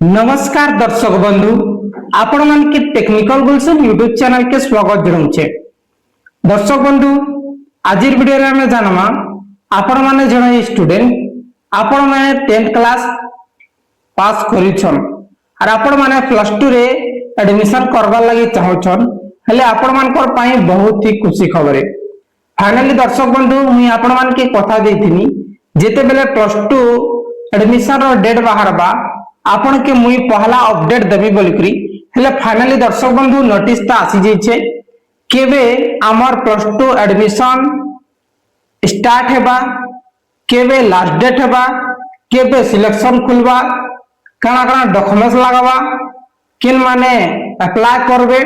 नमस्कार दर्शक बंधु आपण मन के टेक्निकल गुलशन यूट्यूब चैनल के स्वागत जनाऊे। दर्शक बंधु आज वीडियो रे हमें जानमा आपण माने जने स्टूडेंट आपण माने 10th क्लास पास करिछन और आपण माने प्लस 2 रे एडमिशन करबा लागि चाहछन हेले आपण मानकर पई बहुत ही खुशी खबर है। फाइनली दर्शक बंधु मुई आपण मान के कथा देथिनी जेते बेले प्लस 2 एडमिशन रो डेट बाहरबा आपण के मुई पहला अपडेट देबी बोलिकरी हेले फाइनली दर्शक बंधु नोटिस ता आसी जेछे केबे आमर प्लस 2 एडमिशन स्टार्ट हेबा केबे लास्ट डेट हेबा केबे सिलेक्शन खुलबा काना काना डॉक्यूमेंट्स लगाबा किन माने अप्लाई करबे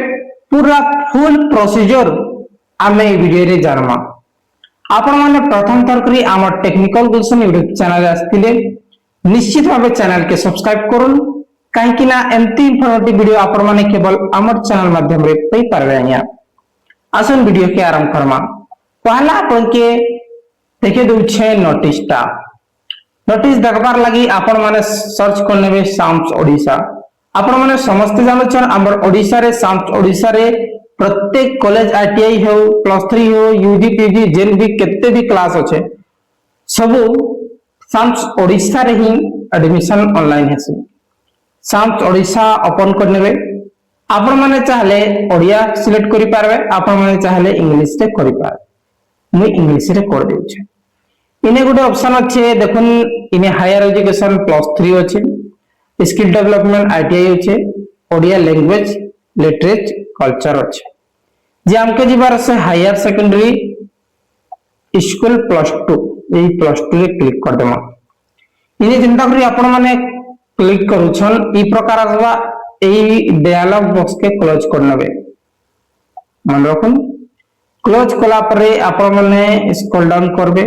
पूरा फुल प्रोसीजर आमे ए वीडियो रे जानमा। आपण माने प्रथम थर करी आमर टेक्निकल गुलशन यूट्यूब चैनल आस्तिले निश्चित भाव चैनल के सब्सक्राइब करूँ कहीं एमती इनफॉर्मेटिव वीडियो आपण माने केवल आमर चैनल माध्यम रे पाई पारबे। आज्ञा आसन वीडियो के आरंभ करमा पहला आपण के देखे दउछे नोटिस ता नोटिस देखबार लागि आपण माने सर्च करनेबे साम्स ओडिशा। आपण माने समस्त जानछन हमर ओडिशा रे साम्स ओडिशा रे प्रत्येक कॉलेज आईटीआई हो प्लस 3 हो यूजी पीजी जेन भी केते भी क्लास अछि सब साम्स ओडिशा रे ही एडमिशन ऑनलाइन हेसी। साम्स ओडिशा ओपन करनेबे आपण माने चाहले ओडिया सिलेक्ट करि पारबे आपण माने चाहले इंग्लिश रे करि पारबे। मु इंग्लिश रे कर देउछे इने गुटे ऑप्शन अछि देखुन इने हायर एजुकेशन प्लस 3 अछि स्किल डेवलपमेंट आईटीआई अछि ओडिया लैंग्वेज लिटरेचर कल्चर अछि जे हमके जीवार से हायर सेकेंडरी स्कूल प्लस 2 ए प्लस 2 रे क्लिक कर देमा। इने चिंता करी आपण माने क्लिक करूछन ई प्रकार आसबा एई डायलॉग बॉक्स के क्लोज करनबे मन रखुन। क्लोज कला परे आपण माने स्क्रॉल डाउन करबे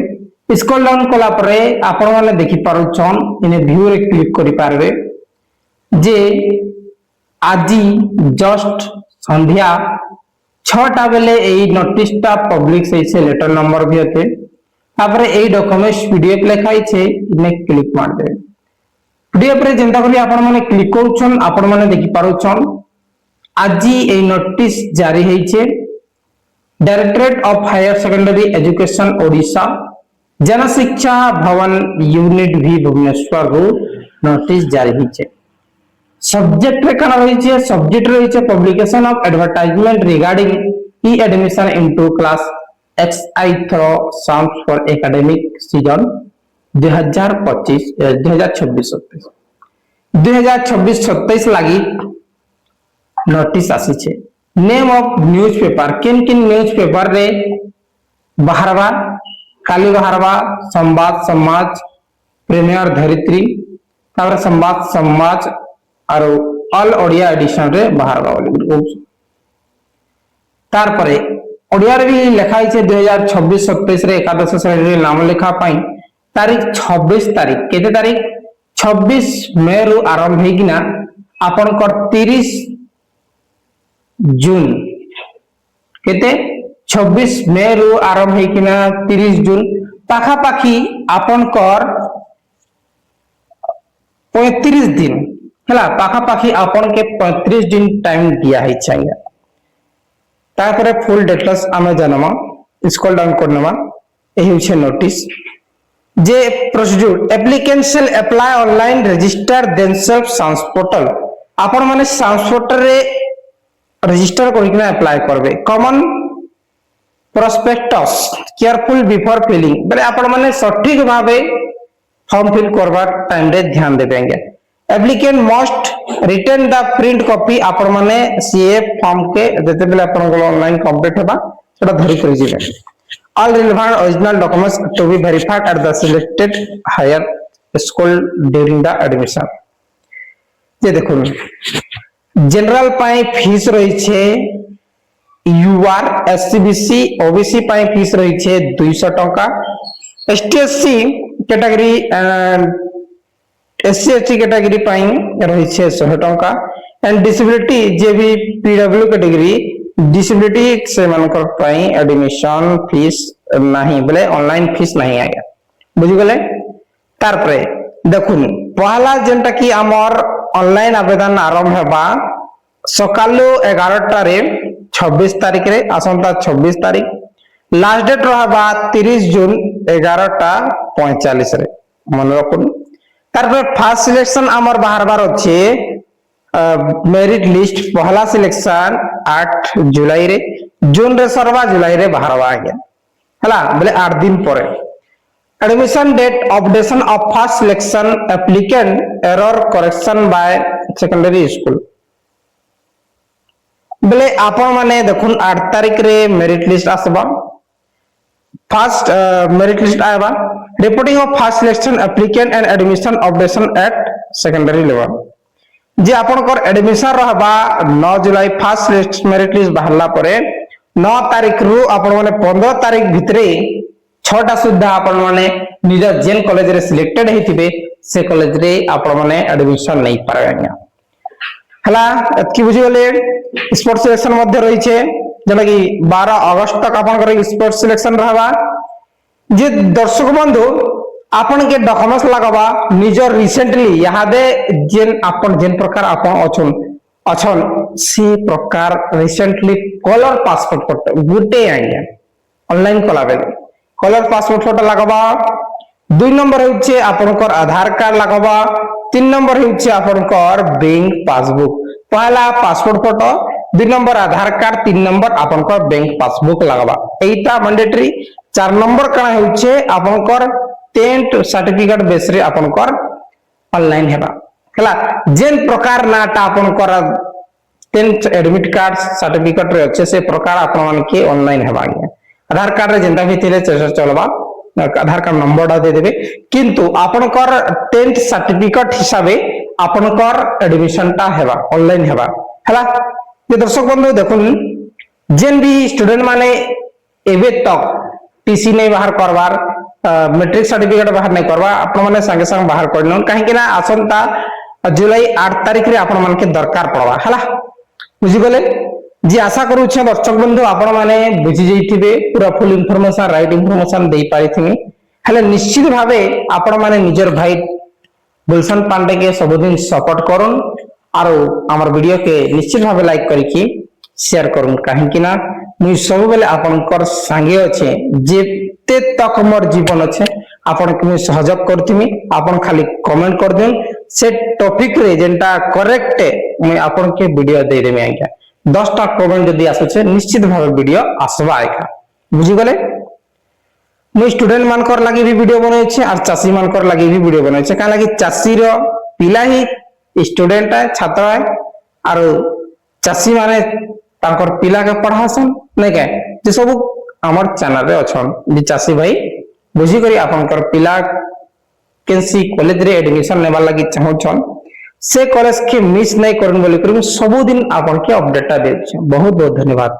स्क्रॉल डाउन कला परे आपण माने देखि पारुछन इने व्यू रे क्लिक करि पारबे जे आजी जस्ट संध्या 6टा बेले एई नोटिस ता पब्लिक से लेटर नंबर भी होते तापरे एई डॉक्यूमेंट्स पीडीएफ लिखाई छे इने क्लिक मार दे। पीडीएफ रे चिंता करी आपण माने क्लिक करूछन आपण माने देखि पारुछन आजी एई नोटिस जारी हेई छे directorate of higher secondary education Odisha Jan Shiksha भवन यूनिट भी भुवनेश्वर रो नोटिस जारी हेई छे। सब्जेक्ट रे कना रही छे सब्जेक्ट रही छे publication of advertisement regarding e admission into class XI through SAMS for academic session 2026-27 लागि नोटिस आसी छे। नेम ऑफ न्यूज़पेपर किन किन न्यूज़पेपर रे बाहरबा काली बाहरबा संवाद समाज प्रीमियर धरित्री तापर संवाद समाज और ऑल ओडिया एडिशन रे बाहरबा बोली तार परे ओडिया रे भी लिखाई छे 2026-27 रे एकादश श्रेणी रे नाम लेखा पाई तारीख 26 तारीख केते तारीख 26 मई रु आरंभ हेगिना आपन कर 30 जून केते 26 मई रु आरंभ हेगिना 30 जून पाखा पाखी आपन कर 35 दिन हला पाखा पाखी आपन के 35 दिन टाइम दिया है चाहिए। तापरे फुल डिटेल्स आमे जानमा स्क्रॉल डाउन करनमा एही होछे नोटिस जे procedure applicant shall apply online register themselves SAMS portal आपण माने साम्स पोर्टल रे रजिस्टर करिकना अप्लाई करबे। Common prospectus careful before filling बले आपण माने सटीक भाबे फॉर्म फिल करबा टाइम रे ध्यान देबेंगे। Applicant must return the print copy आपण माने सीए फॉर्म के जते बेले आपण को ऑनलाइन कंप्लीट हेबा सेटा धरि करि जिवे। All relevant original documents to be verified at the selected higher school during the admission. जे देखो जनरल पाई फीस रही छे यूआर एससीबीसी ओबीसी पाई फीस रही छे 200 टका STSC category SC ST category पाई रही छे 100 टका एंड डिसेबिलिटी जे भी पीडब्ल्यू कैटेगरी डिसेबिलिटी से मानकर पाई एडमिशन फीस नहीं बोले ऑनलाइन फीस नहीं आया बुझी गले। तार परे देखुन पहला जेंटा की हमर ऑनलाइन आवेदन आरंभ हेबा सकालू 11टा रे 26 तारिख रे आसंता 26 तारिख लास्ट डेट रहबा 30 जून 11टा 45 रे मन रखुन तार फास्ट सिलेक्शन आमर बाहर अच्छे मेरिट लिस्ट पहला सिलेक्शन 8 जुलाई रे जून रे सरवा जुलाई रे बाहरवा आगे हला बोले 8 दिन पर admission date updation of first selection applicant error correction by secondary school बोले आपण माने देखुन 8 तारिख रे मेरिट लिस्ट आसबा फर्स्ट मेरिट लिस्ट आएबा reporting of first selection applicant and admission updation at secondary level जे आपण कर एडमिशन रहबा 9 जुलाई फर्स्ट लिस्ट मेरिट लिस्ट बाहरला परे 9 तारिख रु आपण माने 15 तारिख भितरे 6टा सुद्धा आपण माने निज जेन कॉलेज रे सिलेक्टेड हेतिबे से कॉलेज रे आपण माने एडमिशन नै पारगानिया हला एतकी बुझी गले स्पोर्ट्स सिलेक्शन मध्ये रही छे जेना कि 12 अगस्त तक आपण कर स्पोर्ट्स सिलेक्शन रहबा जे दर्शक बंधु आपण के डॉक्यूमेंट्स लगबा निजर रिसेंटली यहाँ दे जेन आपण जेन प्रकार आपण अछन सी प्रकार रिसेंटली कलर पासपोर्ट फोटो गुटे आइया ऑनलाइन कला बेले कलर पासपोर्ट फोटो लगबा 2 नंबर होचे आपनकर आधार कार्ड लगबा 3 नंबर होचे आपनकर बैंक पासबुक पहला पासपोर्ट फोटो 2 नंबर आधार कार्ड 3 नंबर आपनकर बैंक पासबुक लगबा एटा मैंडेटरी 4 नंबर कना होचे आपनकर 10th सर्टिफिकेट बेस रे आपनकर ऑनलाइन हेबा हला जेन प्रकार नाटा आपनकर 10th एडमिट कार्ड सर्टिफिकेट रे अच्छे से प्रकार आपन मान के ऑनलाइन हेबा आधार कार्ड रे जेंता भी थिले चलबा आधार कार्ड नंबर दा दे देबे किंतु आपनकर 10th सर्टिफिकेट हिसाबे आपनकर एडमिशन ता हेबा ऑनलाइन हेबा हला ये दर्शक बंधु देखुन जेन भी स्टूडेंट माने एबे तक टीसी नहीं बाहर करवार मैट्रिक सर्टिफिकेट बाहर नहीं करवा आपण माने संगे संग बाहर करन काहे कि ना आसंता जुलाई 8 तारिख रे आपण मान के दरकार पड़वा हला बुझी गले जी आशा करू छे दर्शक बंधु आपण माने बुझी जइथिबे पूरा फुल इंफॉर्मेशन राइट इंफॉर्मेशन देई पारिथिबे हले निश्चित भावे आपण माने निजर भाई गुलशन पांडे के सबदिन सपोर्ट करूं और आमर वीडियो के निश्चित भावे लाइक करके शेयर करूं काहे कि ना मुई सब बेले आपनकर संगे अच्छे जेते तक मोर जीवन अच्छे आपन के मुई सहयोग करथिमी आपन खाली कमेंट कर देन से टॉपिक रे जेंटा करेक्ट मुई आपन के वीडियो दे देमी आज्ञा 10टा कमेंट जदी आसुचे निश्चित भावे वीडियो आसबा आइका बुझी गले मुई स्टूडेंट मानकर लागि भी वीडियो बनाइ छे और चासी मानकर लागि भी वीडियो बनाइ छे का लागि चासी रो पिला ही स्टूडेंट है छात्र है और चासी माने तांकर पिला के पढ़ासन नै के जे सब हमर चैनल रे अछन जे चासी भाई बुझी करी आपनकर पिला केनसी कॉलेज रे एडमिशन लेबा लागि चाहौ छन से कॉलेज के मिस नै करन बोली करी सब दिन आपन के अपडेट दे छै बहुत बहुत धन्यवाद।